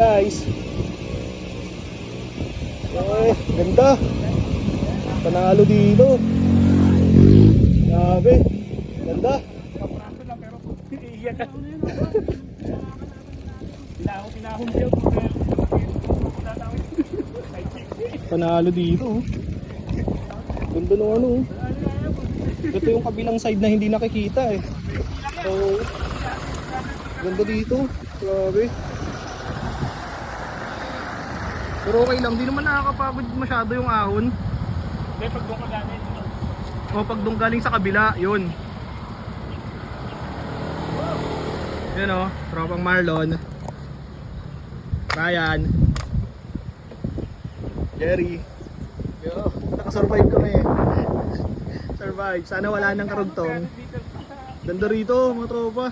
Guys. Ganda. Panalo dito. Grabe. Ganda. Panalo dito. Ganda ng ano. Ito yung kabilang side na hindi nakikita eh. So, ganda dito. Grabe. Pero okay lang, di naman nakakapagod masyado yung ahon. Hindi, pag doon ka galing. O pag doon galing sa kabila, yun. Yun o, tropang Marlon, Ryan, Jerry. Yo, nakasurvive kami. Survive, sana wala nang karugtong. Ganda rito mga tropa.